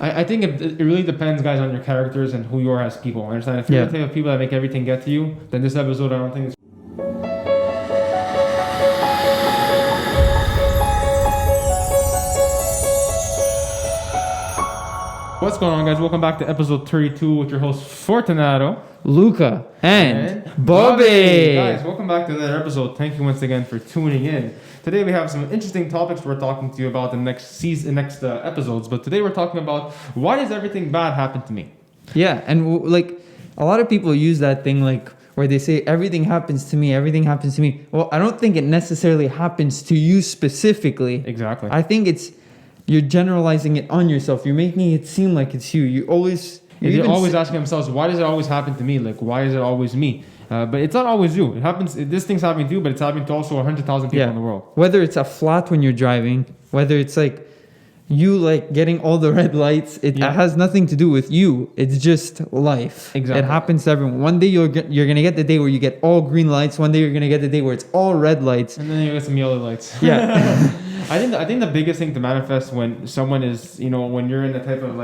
I think it really depends, guys, on your characters and who you are as people. Understand? If you're the type of people that make everything get to you, then this episode, I don't think it's. What's going on, guys? Welcome back to episode 32 with your host Fortunato, Luca, and Bobby. Guys, welcome back to another episode. Thank you once again for tuning in. Today we have some interesting topics we're talking to you about in the next episodes. But today we're talking about why does everything bad happen to me? Yeah, and like a lot of people use that thing like where they say everything happens to me, everything happens to me. Well, I don't think it necessarily happens to you specifically. Exactly. I think you're generalizing it on yourself. You're making it seem like it's you. You're always asking themselves, why does it always happen to me? Like, why is it always me? But it's not always you. It happens. This thing's happening to you, but it's happening to also 100,000 people in the world. Whether it's a flat when you're driving, whether it's like you like getting all the red lights, it has nothing to do with you. It's just life. Exactly. It happens to everyone. One day you're gonna get the day where you get all green lights. One day you're gonna get the day where it's all red lights. And then you get some yellow lights. Yeah. I think the biggest thing to manifest when someone is, when you're in the type of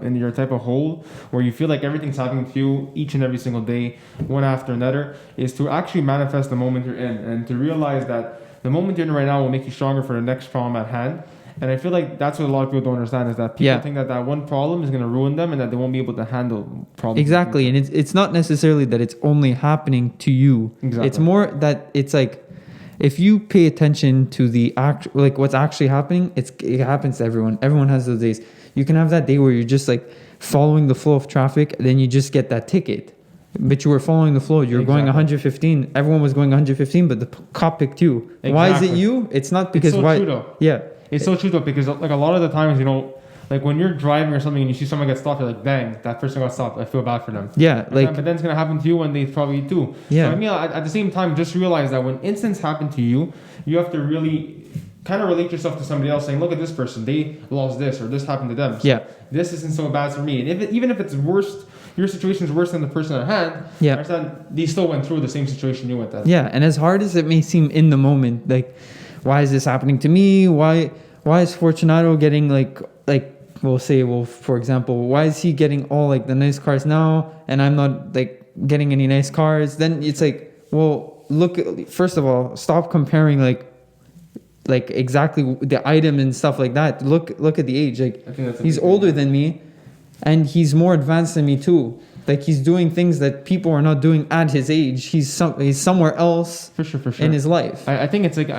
in your type of hole where you feel like everything's happening to you each and every single day, one after another, is to actually manifest the moment you're in and to realize that the moment you're in right now will make you stronger for the next problem at hand. And I feel like that's what a lot of people don't understand is that people think that one problem is going to ruin them and that they won't be able to handle problems. Exactly. And it's not necessarily that it's only happening to you. Exactly. It's more that it's like, if you pay attention to the what's actually happening, it happens to everyone. Everyone has those days. You can have that day where you're just like following the flow of traffic, and then you just get that ticket. But you were following the flow. You're going 115. Everyone was going 115, but the cop picked you. Exactly. Why is it you? It's not because it's so true, though. Yeah. It's so true though, because like a lot of the times, like when you're driving or something and you see someone get stopped, you're like, dang, that person got stopped. I feel bad for them. Yeah. But then it's going to happen to you one day probably too. Yeah. So I mean, at the same time, just realize that when incidents happen to you, you have to really kind of relate yourself to somebody else saying, look at this person, they lost this or this happened to them. So this isn't so bad for me. And even if it's worse, your situation is worse than the person at hand, understand, they still went through the same situation you went through. Yeah. And as hard as it may seem in the moment, like, why is this happening to me? Why is Fortunato getting for example, why is he getting all like the nice cars now and I'm not like getting any nice cars? Then it's like, well, first of all, stop comparing like exactly the item and stuff like that. Look at the age. Like, he's older than me and he's more advanced than me too. Like, he's doing things that people are not doing at his age. He's somewhere else for sure in his life. I think it's like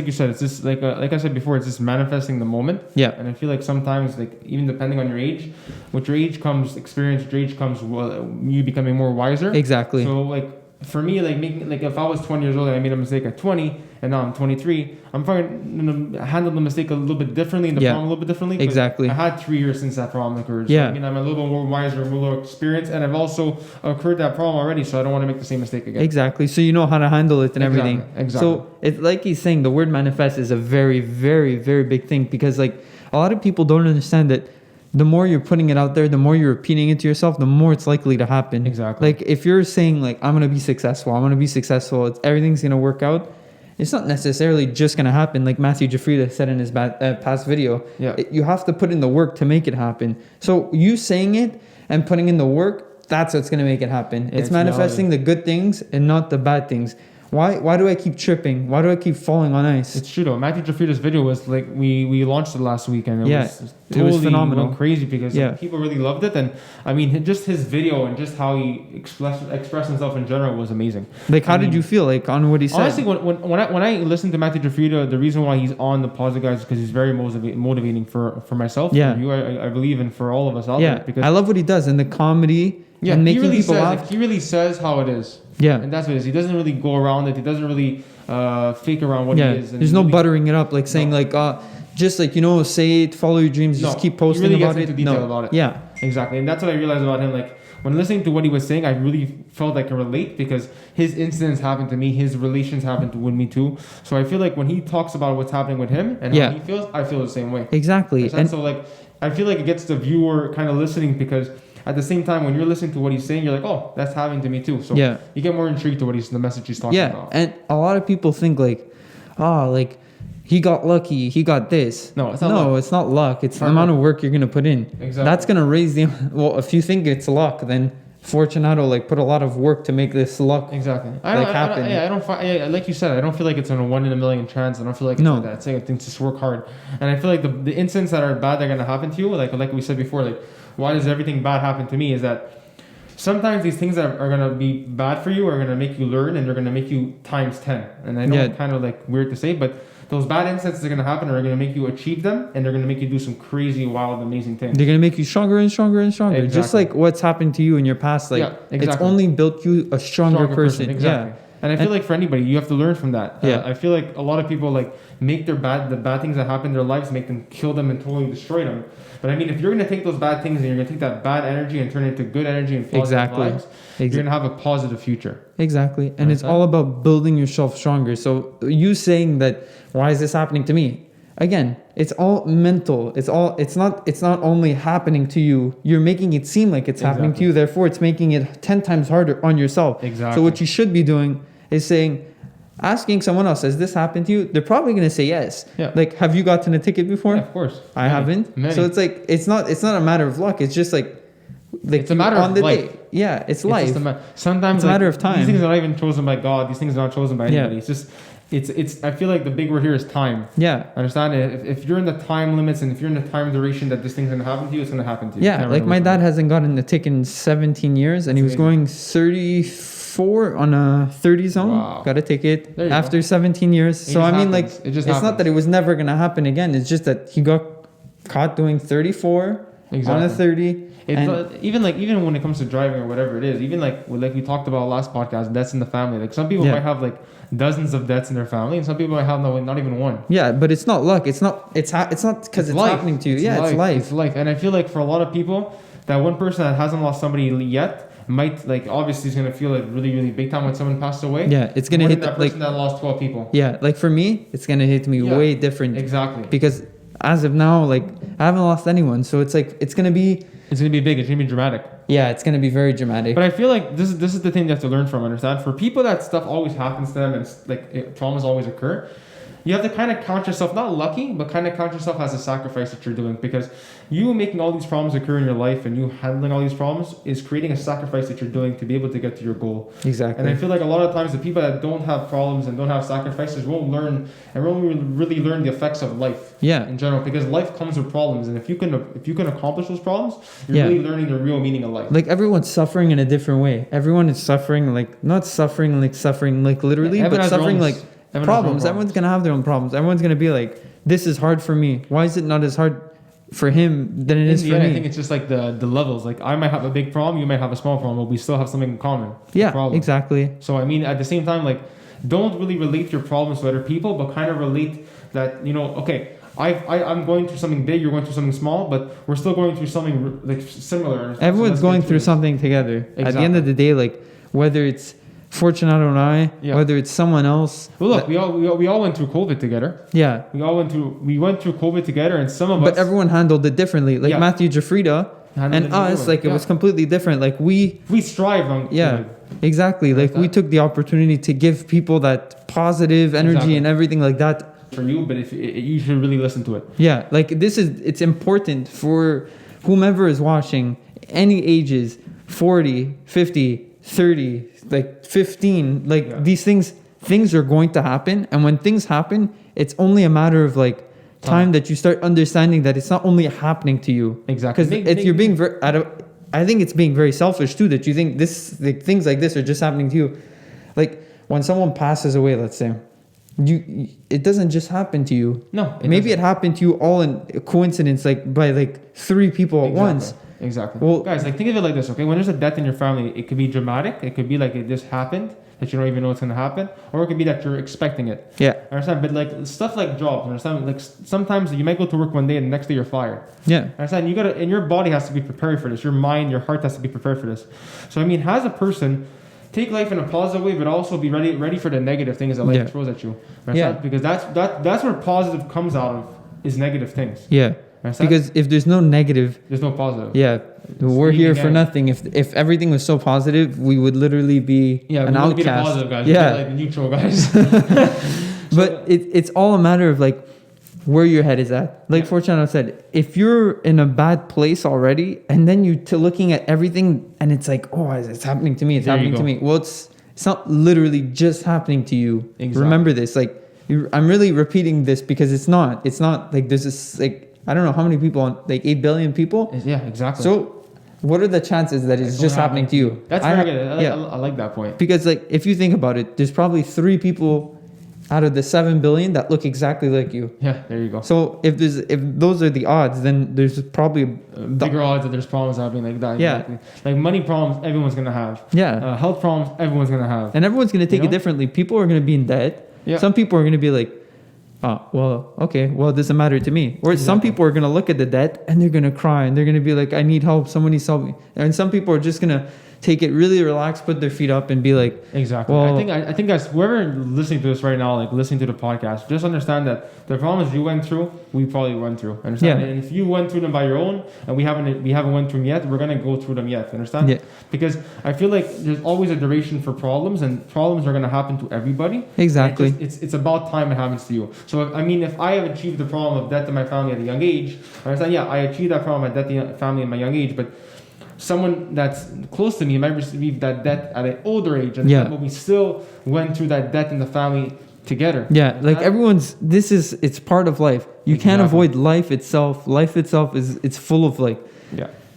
you said. It's just like I said before. It's just manifesting the moment. Yeah. And I feel like sometimes, like even depending on your age, with your age comes experience. With your age comes you becoming more wiser. Exactly. So like for me, like making if I was 20 years old and I made a mistake at 20 and now I'm 23, I'm probably gonna handle the mistake a little bit differently and the problem a little bit differently. Exactly. I had 3 years since that problem occurred. Yeah. So, I mean, I'm a little bit more wiser, a little experienced, and I've also occurred that problem already, so I don't want to make the same mistake again. Exactly. So you know how to handle it and everything. Exactly. So it's like he's saying, the word manifest is a very, very, very big thing because like a lot of people don't understand that the more you're putting it out there, the more you're repeating it to yourself, the more it's likely to happen. Exactly. Like if you're saying like, I'm going to be successful, everything's going to work out. It's not necessarily just going to happen. Like Matthew Jafrida said in his past video, you have to put in the work to make it happen. So you saying it and putting in the work, that's what's going to make it happen. It's manifesting the good things and not the bad things. Why do I keep tripping? Why do I keep falling on ice? It's true though. Matthew Jafrida's video was like we launched it last week and it was phenomenal, crazy because people really loved it. And I mean, just his video and just how he expressed himself in general was amazing. Like, how did you feel like on what he said? Honestly, when I listen to Matthew Jafrida, the reason why he's on the Positive Guys is because he's very motivating for myself, for you, I believe, and for all of us out there. Because I love what he does and the comedy and making people laugh. Like, he really says how it is. Yeah. And that's what it is. He doesn't really go around it. He doesn't really fake around what he is. And there's no buttering it up, like saying just like, say it, follow your dreams, just keep posting he really about gets it. Into detail about it. Yeah. Exactly. And that's what I realized about him. Like, when listening to what he was saying, I really felt I can relate because his incidents happened to me. His relations happened with me too. So I feel like when he talks about what's happening with him and how he feels, I feel the same way. Exactly. And so like, I feel like it gets the viewer kind of listening because at the same time, when you're listening to what he's saying, you're like, oh, that's happening to me too. So you get more intrigued to the message he's talking about. And a lot of people think like, he got lucky, he got this. No, it's not No, luck. it's not luck. It's the Hard amount work. of work you're gonna put in. Exactly. That's gonna raise the. Well, if you think it's luck, then Fortunato like put a lot of work to make this luck. Exactly. happen. I don't find, yeah, like you said, I don't feel like it's on a 1 in a million chance. I don't feel like it's No. like that. It's like I think just work hard. And I feel like the incidents that are bad that are gonna happen to you, like we said before, like why does everything bad happen to me? Is that sometimes these things that are gonna be bad for you are gonna make you learn, and they're gonna make you times 10. And I know it's kind of like weird to say, but those bad incidents that are gonna happen are gonna make you achieve them, and they're gonna make you do some crazy, wild, amazing things. They're gonna make you stronger and stronger and stronger. Exactly. Just like what's happened to you in your past. Like Yeah, it's exactly. only built you a stronger person. Exactly. Yeah. And I feel like for anybody, you have to learn from that. Yeah. I feel like a lot of people like make the bad things that happen in their lives, make them kill them and totally destroy them. But I mean, if you're gonna take those bad things and you're gonna take that bad energy and turn it into good energy and positive Exactly. vibes, you're gonna have a positive future. Exactly. And it's all about building yourself stronger. So you saying that, why is this happening to me? Again, it's all mental. It's not only happening to you. You're making it seem like it's happening to you. Therefore, it's making it 10 times harder on yourself. Exactly. So what you should be doing is saying, asking someone else, has this happened to you? They're probably going to say yes. Yeah. Like, have you gotten a ticket before? Yeah, of course. I haven't. Many. So it's like, it's not a matter of luck. It's just like it's a matter on of the life. day. Yeah, it's It's life. just sometimes It's a matter of time. These things are not even chosen by God. These things are not chosen by anybody. Yeah. It's just it's. I feel like the big word here is time. Yeah. Understand? If you're in the time limits and if you're in the time duration that this thing's gonna happen to you, it's gonna happen to you. Yeah, Never like know my which dad one. hasn't gotten a ticket in 17 years, and he was amazing. going 34 on a 30 zone. Wow. Got a ticket There you after 17 years. It So I just mean, happens. like, It just it's not happens. that it was never gonna happen again. It's just that he got caught doing 34 on a Exactly. 30. It's and- even when it comes to driving or whatever it is, even like we talked about last podcast, debts in the family. Like some people Yeah. might have like dozens of debts in their family, and some people might have not even one. Yeah, but it's not luck. It's not because it's life. happening to you. It's life. It's life. And I feel like for a lot of people, that one person that hasn't lost somebody yet might like obviously is gonna feel it really, really big time when someone passed away. Yeah, it's gonna More hit than that like person that lost 12 people. yeah, like for me, it's gonna hit me Yeah. way different Exactly. because as of now, like I haven't lost anyone, so it's like it's gonna be It's gonna be big. It's gonna be dramatic. yeah, it's gonna be very dramatic. But I feel like this is the thing you have to learn from. Understand? For people that stuff always happens to them and traumas always occur, you have to kind of count yourself not lucky, but kind of count yourself as a sacrifice that you're doing, because you making all these problems occur in your life and you handling all these problems is creating a sacrifice that you're doing to be able to get to your goal. Exactly. And I feel like a lot of times the people that don't have problems and don't have sacrifices won't learn and won't really learn the effects of life. Yeah. In general, because life comes with problems, and if you can accomplish those problems, you're Yeah. really learning the real meaning of life. Like everyone's suffering in a different way. Everyone is suffering like not suffering like literally, Everyone but has their suffering own- like everyone has their own problems. Everyone's gonna have their own problems. Everyone's gonna be like, this is hard for me. Why is it not as hard for him than it is In for the end, me? I think it's just like the levels. Like I might have a big problem, you might have a small problem, but we still have something in common. Yeah, problem. exactly. So I mean, at the same time, like, don't really relate your problems to other people, but kind of relate that okay, I'm going through something big, you're going through something small, but we're still going through something like similar. So Everyone's let's going get through it. something together. At the end Exactly. of the day, like whether it's Fortunato and I, Yeah. whether it's someone else. Well, look, we all went through COVID together. Yeah. We went through COVID together, and some of But us. everyone handled it differently. Like Yeah. Matthew Jafrida Handled and it us, differently. like it was completely different. Like we strived on. yeah, exactly. Like we that. took the opportunity to give people that positive energy Exactly. and everything like that. For you, but if you should really listen to it. Yeah, like it's important for whomever is watching, any ages, 40, 50, 30, like 15, like Yeah. these things are going to happen. And when things happen, it's only a matter of like time that you start understanding that it's not only happening to you. Exactly. Because you're being very, I think it's being very selfish too, that you think like, things like this are just happening to you. Like when someone passes away, let's say, it doesn't just happen to you. No. Maybe it happened to you all in a coincidence, like by like 3 people at once. Exactly. Well- Guys, like think of it like this, okay? When there's a death in your family, it could be dramatic. It could be like it just happened, that you don't even know what's gonna happen, or it could be that you're expecting it. Yeah. Understand? But like stuff like jobs, understand? Like sometimes you might go to work one day and the next day you're fired. Yeah. Understand? And your body has to be prepared for this. Your mind, your heart has to be prepared for this. So I mean, as a person, take life in a positive way, but also be ready for the negative things that life throws at you. Understand? Because that's where positive comes out of, is negative things. Yeah. Understand? Because if there's no negative, There's no positive. yeah, we're here for again. nothing. If everything was so positive, we would literally be Yeah, an we want to be the outcast. positive guys. Yeah. We're like the neutral guys. But it's all a matter of like where your head is at. Like Fortunato said, if you're in a bad place already, and then you to looking at everything, and it's like, oh, it's happening to me. It's happening to me. Well, it's not literally just happening to you. Exactly. Remember this. Like, I'm really repeating this because it's not. It's not like there's this like I don't know how many people on like 8 billion people. Yeah, exactly. So, what are the chances that it's just happening to you? That's very good. I like that point. Because like if you think about it, there's probably 3 people out of the 7 billion that look exactly like you. Yeah, there you go. So if those are the odds, then there's probably bigger odds that there's problems happening like that. Yeah. Exactly. Like money problems, everyone's gonna have. Yeah. Health problems, everyone's gonna have. And everyone's gonna take it differently. People are gonna be in debt. Yeah. Some people are gonna be like, oh, well, okay, well, it doesn't matter to me. Or some people are gonna look at the debt and they're gonna cry and they're gonna be like, I need help. Someone needs help me. And some people are just gonna take it really relaxed, put their feet up, and be like, exactly. Well, I think guys, whoever listening to this right now, like listening to the podcast, just understand that the problems you went through, we probably went through. Understand? Yeah. And if you went through them by your own, and we haven't went through them yet, we're gonna go through them yet. Understand? Yeah. Because I feel like there's always a duration for problems, and problems are gonna happen to everybody. Exactly. It's about time it happens to you. So if I have achieved the problem of death in my family at a young age, understand? Yeah, I achieved that problem of death in my family at my young age, but someone that's close to me might receive that debt at an older age, and but we still went through that debt in the family together. Yeah, like it's part of life. You can't avoid life itself. Life itself it's full of like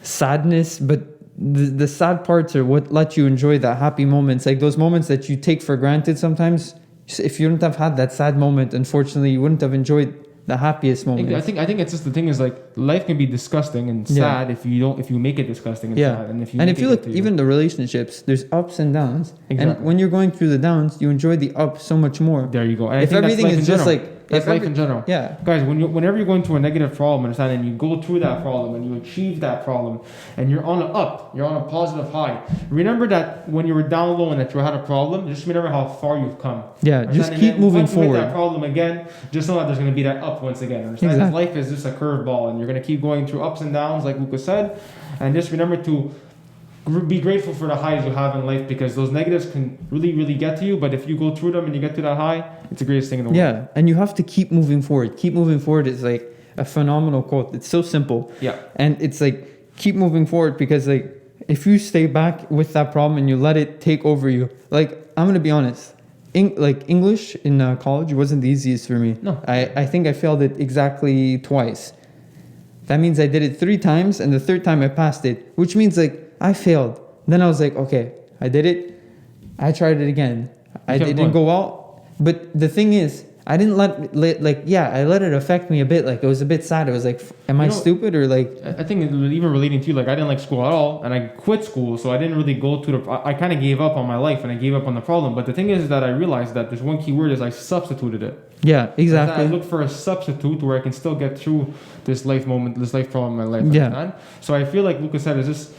sadness, but the sad parts are what let you enjoy the happy moments, like those moments that you take for granted sometimes. If you wouldn't have had that sad moment, unfortunately, you wouldn't have enjoyed the happiest moment. I think it's just the thing is like life can be disgusting and sad if you make it disgusting and sad. And if you look even the relationships, there's ups and downs. Exactly. And when you're going through the downs, you enjoy the ups so much more. There you go. And if everything is just like that's life in general. Yeah. Guys, whenever you're going through a negative problem, understand, and you go through that problem and you achieve that problem and you're on an up, you're on a positive high. Remember that when you were down low and that you had a problem, just remember how far you've come. Yeah, just keep moving forward. Once you hit that problem again, just know that there's going to be that up once again. Understand? Exactly. Life is just a curveball and you're going to keep going through ups and downs, like Lucas said. And just remember to be grateful for the highs you have in life, because those negatives can really, really get to you. But if you go through them and you get to that high, it's the greatest thing in the world. Yeah, and you have to keep moving forward. Keep moving forward is like a phenomenal quote. It's so simple. Yeah. And it's like, keep moving forward, because like if you stay back with that problem and you let it take over you, like I'm going to be honest, English in college wasn't the easiest for me. No. I think I failed it exactly twice. That means I did it 3 times, and the 3rd time I passed it, which means like I failed. Then I was like, okay, I did it. I tried it again. It didn't go well. But the thing is, I didn't let I let it affect me a bit. Like it was a bit sad. It was like, am I stupid or like? I think even relating to you, like I didn't like school at all, and I quit school, so I didn't really go to I kind of gave up on my life and I gave up on the problem. But the thing is that I realized that there's one key word is I substituted it. Yeah, exactly. I look for a substitute where I can still get through this life problem in my life. Yeah. So I feel like Lucas said is just,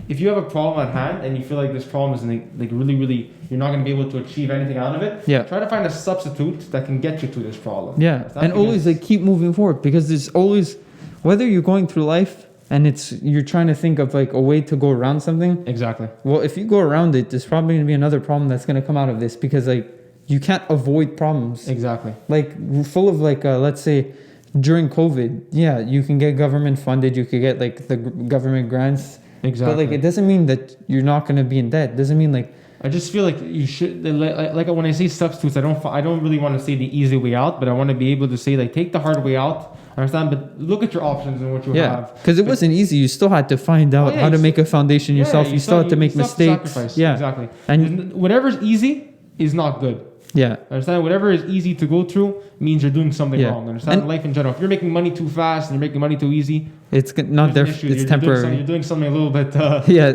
if you have a problem at hand and you feel like this problem is like really, really, you're not going to be able to achieve anything out of it. Yeah. Try to find a substitute that can get you to this problem. Yeah. And always like keep moving forward, because there's always, whether you're going through life and you're trying to think of like a way to go around something. Exactly. Well, if you go around it, there's probably going to be another problem that's going to come out of this, because like you can't avoid problems. Exactly. Like full of like, let's say during COVID, yeah, you can get government funded. You could get like the government grants. Exactly. But like, it doesn't mean that you're not going to be in debt. It doesn't mean like, I just feel like you should, like when I say substitutes, I don't really want to say the easy way out, but I want to be able to say like, take the hard way out. Understand? But look at your options and what you have. Because it wasn't easy. You still had to find out how to make a foundation yourself. You still had to make mistakes. Yeah, exactly. And whatever's easy is not good. Yeah. Understand? Whatever is easy to go through means you're doing something wrong. Understand? And life in general. If you're making money too fast and you're making money too easy, it's not there. It's temporary. You're doing something a little bit.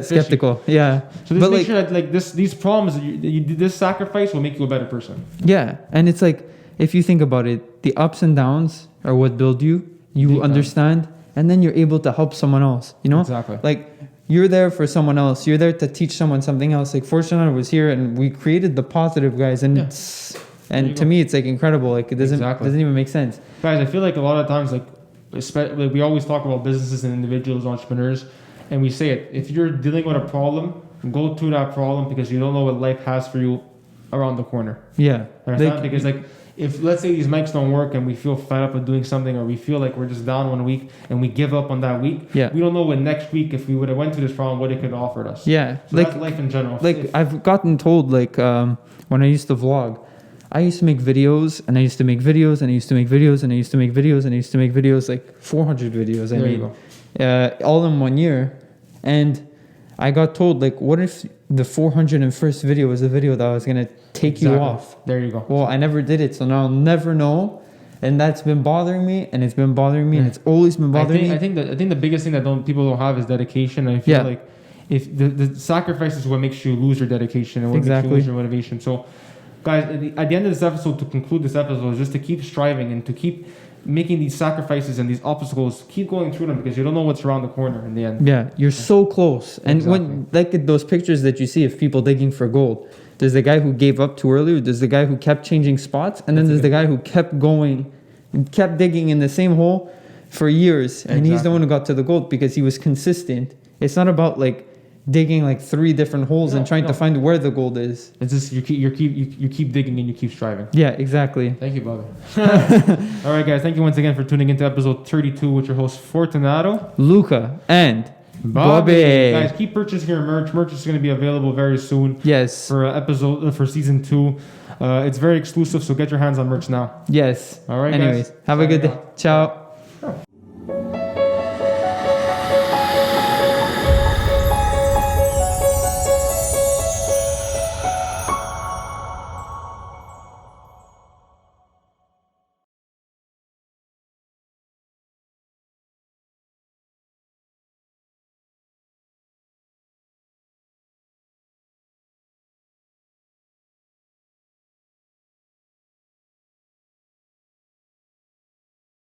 Skeptical. Fishy. Yeah. So just make sure that like these problems, you did this sacrifice will make you a better person. Yeah, and it's like, if you think about it, the ups and downs are what build you. You understand, and then you're able to help someone else. You know, exactly. Like you're there for someone else. You're there to teach someone something else. Like Fortunato was here, and we created the positive guys, and to me, it's like incredible. Like it doesn't even make sense. Guys, I feel like a lot of times, like we always talk about businesses and individuals, entrepreneurs, and we say it. If you're dealing with a problem, go through that problem, because you don't know what life has for you around the corner. Yeah. Understand? Because like if let's say these mics don't work and we feel fed up with doing something, or we feel like we're just down one week and we give up on that week, Yeah. we don't know what next week, if we would have went to this problem, what it could have offered us. Yeah. So that's life in general. Like I've gotten told, like when I used to vlog, I used to make videos, and I used to make videos, and I used to make videos, and I used to make videos, and I used to make videos, like 400 videos I There you made, all in 1 year. And I got told, like, what if the 401st video was a video that was gonna take you off? There you go. Well, I never did it, so now I'll never know. And that's been bothering me, and it's been bothering me, and it's always been bothering me. I think the biggest thing that people don't have is dedication. And I feel like if the sacrifice is what makes you lose your dedication and what makes you lose your motivation. So, guys, at the end of this episode, to conclude this episode, is just to keep striving and to keep making these sacrifices and these obstacles, keep going through them, because you don't know what's around the corner in the end. Yeah, you're so close. And when, like those pictures that you see of people digging for gold, there's the guy who gave up too early, there's the guy who kept changing spots, and then there's the guy who kept going and kept digging in the same hole for years. And he's the one who got to the gold because he was consistent. It's not about like digging like 3 different holes and trying to find where the gold is. It's just you keep digging and you keep striving. Yeah, exactly. Thank you, Bobby. All right, guys. Thank you once again for tuning into episode 32 with your host Fortunato, Luca, and Bobby. Guys, keep purchasing your merch. Merch is going to be available very soon. Yes. For season 2. It's very exclusive, so get your hands on merch now. Yes. All right. Anyways, guys. have a good day. Ciao.